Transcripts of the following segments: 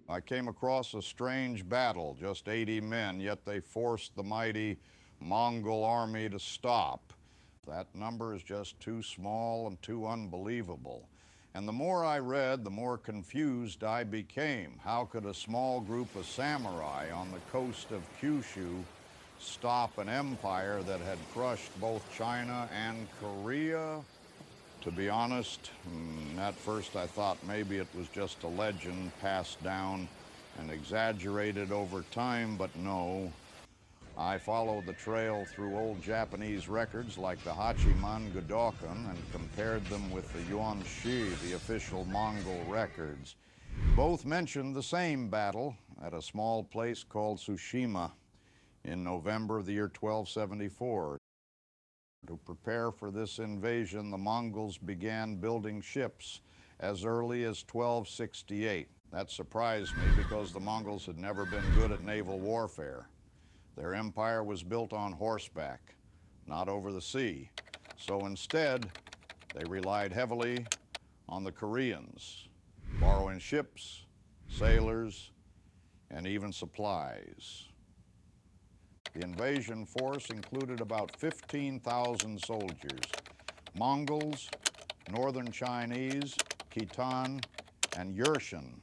I came across a strange battle, just 80 men, yet they forced the mighty Mongol army to stop. That number is just too small and too unbelievable. And the more I read, the more confused I became. How could a small group of samurai on the coast of Kyushu stop an empire that had crushed both China and Korea? To be honest, at first I thought maybe it was just a legend passed down and exaggerated over time, but no. I followed the trail through old Japanese records like the Hachiman Gudōkun and compared them with the Yuan Shi, the official Mongol records. Both mentioned the same battle at a small place called Tsushima in November of the year 1274. To prepare for this invasion, the Mongols began building ships as early as 1268. That surprised me because the Mongols had never been good at naval warfare. Their empire was built on horseback, not over the sea. So instead, they relied heavily on the Koreans, borrowing ships, sailors, and even supplies. The invasion force included about 15,000 soldiers, Mongols, Northern Chinese, Khitan, and Yurshan,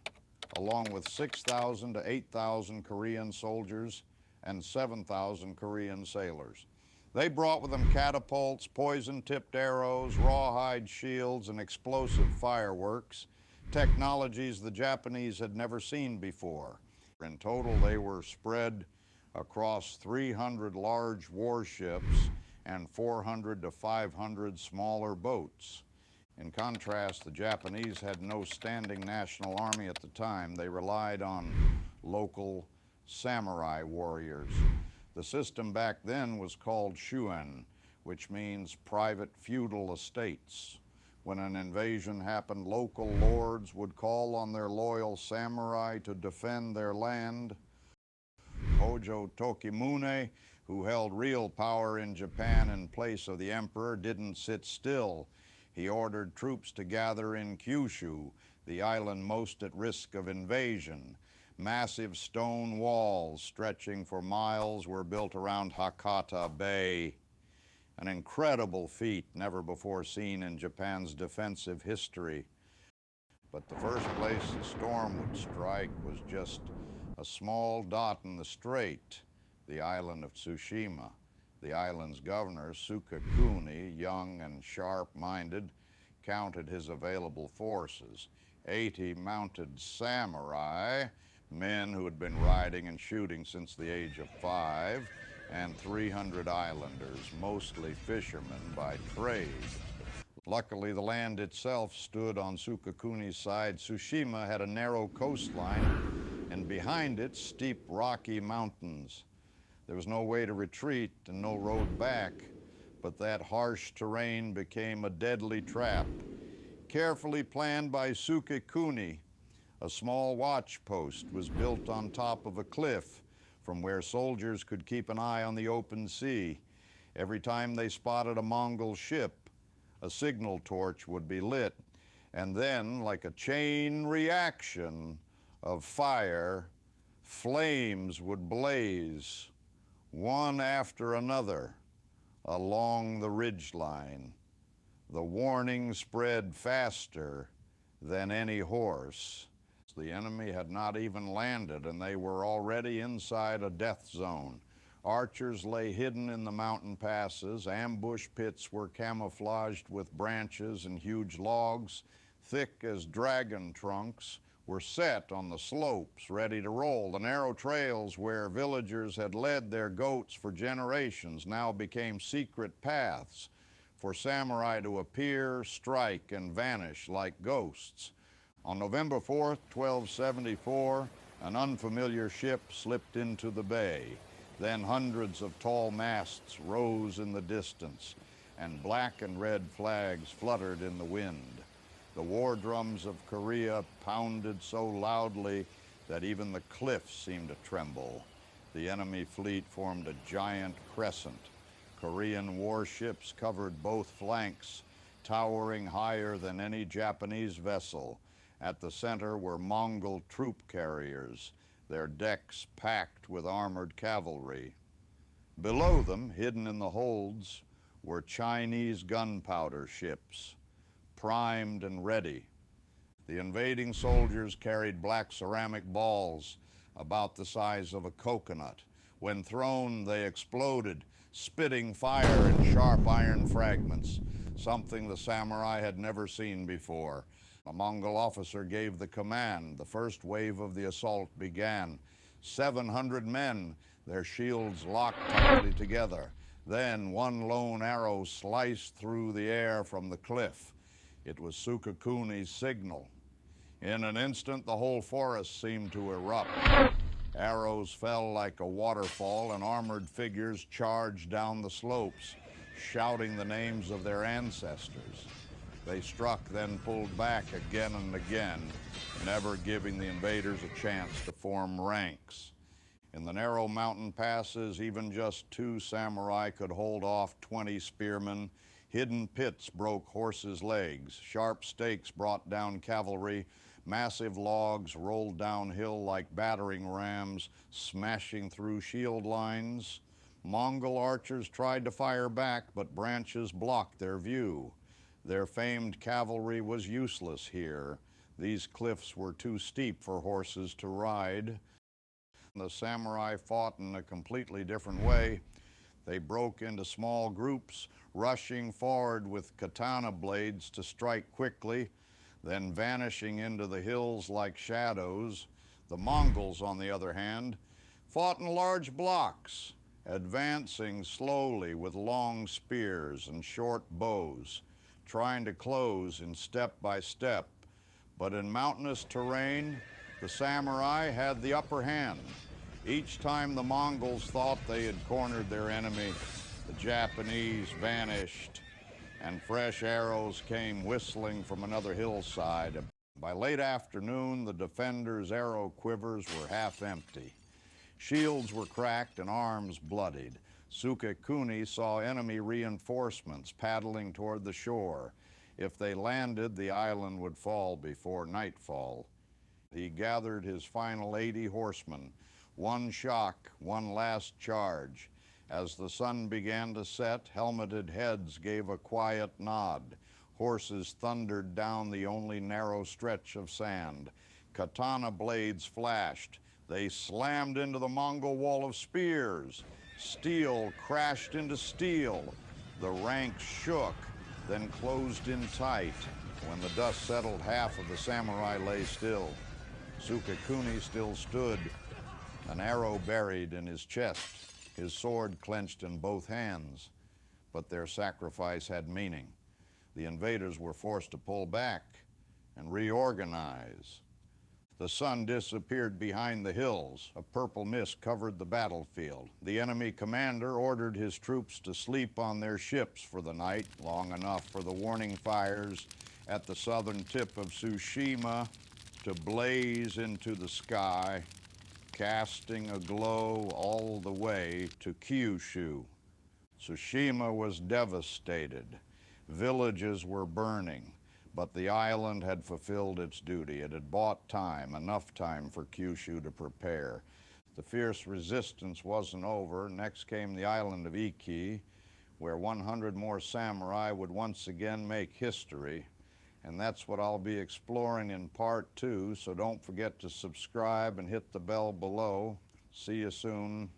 along with 6,000 to 8,000 Korean soldiers and 7,000 Korean sailors. They brought with them catapults, poison-tipped arrows, rawhide shields, and explosive fireworks, technologies the Japanese had never seen before. In total, they were spread across 300 large warships and 400 to 500 smaller boats. In contrast, the Japanese had no standing national army at the time. They relied on local samurai warriors. The system back then was called shuan, which means private feudal estates. When an invasion happened, local lords would call on their loyal samurai to defend their land. Hojo Tokimune, who held real power in Japan in place of the emperor, didn't sit still. He ordered troops to gather in Kyushu, the island most at risk of invasion. Massive stone walls stretching for miles were built around Hakata Bay, an incredible feat never before seen in Japan's defensive history. But the first place the storm would strike was just a small dot in the strait, the island of Tsushima. The island's governor, Sukekuni, young and sharp-minded, counted his available forces. 80 mounted samurai, men who had been riding and shooting since the age of 5, and 300 islanders, mostly fishermen by trade. Luckily, the land itself stood on Sukekuni's side. Tsushima had a narrow coastline, and behind it, steep rocky mountains. There was no way to retreat and no road back, but that harsh terrain became a deadly trap. Carefully planned by Sukekuni, a small watch post was built on top of a cliff from where soldiers could keep an eye on the open sea. Every time they spotted a Mongol ship, a signal torch would be lit, and then, like a chain reaction of fire, flames would blaze, one after another, along the ridgeline. The warning spread faster than any horse. The enemy had not even landed, and they were already inside a death zone. Archers lay hidden in the mountain passes. Ambush pits were camouflaged with branches and huge logs, thick as dragon trunks, were set on the slopes, ready to roll. The narrow trails where villagers had led their goats for generations now became secret paths for samurai to appear, strike, and vanish like ghosts. On November 4th, 1274, an unfamiliar ship slipped into the bay. Then hundreds of tall masts rose in the distance, and black and red flags fluttered in the wind. The war drums of Korea pounded so loudly that even the cliffs seemed to tremble. The enemy fleet formed a giant crescent. Korean warships covered both flanks, towering higher than any Japanese vessel, At the center were Mongol troop carriers, their decks packed with armored cavalry. Below them, hidden in the holds, were Chinese gunpowder ships, primed and ready. The invading soldiers carried black ceramic balls about the size of a coconut. When thrown, they exploded, spitting fire in sharp iron fragments, something the samurai had never seen before. A Mongol officer gave the command. The first wave of the assault began. 700 men, their shields locked tightly together. Then one lone arrow sliced through the air from the cliff. It was Sukekuni's signal. In an instant, the whole forest seemed to erupt. Arrows fell like a waterfall, and armored figures charged down the slopes, shouting the names of their ancestors. They struck, then pulled back again and again, never giving the invaders a chance to form ranks. In the narrow mountain passes, even just 2 samurai could hold off 20 spearmen. Hidden pits broke horses' legs. Sharp stakes brought down cavalry. Massive logs rolled downhill like battering rams, smashing through shield lines. Mongol archers tried to fire back, but branches blocked their view. Their famed cavalry was useless here. These cliffs were too steep for horses to ride. The samurai fought in a completely different way. They broke into small groups, rushing forward with katana blades to strike quickly, then vanishing into the hills like shadows. The Mongols, on the other hand, fought in large blocks, advancing slowly with long spears and short bows, trying to close in step by step. But in mountainous terrain, the samurai had the upper hand. Each time the Mongols thought they had cornered their enemy, the Japanese vanished, and fresh arrows came whistling from another hillside. By late afternoon, the defenders' arrow quivers were half empty. Shields were cracked and arms bloodied. Sukekuni saw enemy reinforcements paddling toward the shore. If they landed, the island would fall before nightfall. He gathered his final 80 horsemen. One shock, one last charge. As the sun began to set, helmeted heads gave a quiet nod. Horses thundered down the only narrow stretch of sand. Katana blades flashed. They slammed into the Mongol wall of spears. Steel crashed into steel. The ranks shook, then closed in tight. When the dust settled, half of the samurai lay still. Sukekuni still stood, an arrow buried in his chest, his sword clenched in both hands. But their sacrifice had meaning. The invaders were forced to pull back and reorganize. The sun disappeared behind the hills. A purple mist covered the battlefield. The enemy commander ordered his troops to sleep on their ships for the night, long enough for the warning fires at the southern tip of Tsushima to blaze into the sky, casting a glow all the way to Kyushu. Tsushima was devastated. Villages were burning, but the island had fulfilled its duty. It had bought time, enough time for Kyushu to prepare. The fierce resistance wasn't over. Next came the island of Iki, where 100 more samurai would once again make history. And that's what I'll be exploring in part 2, so don't forget to subscribe and hit the bell below. See you soon.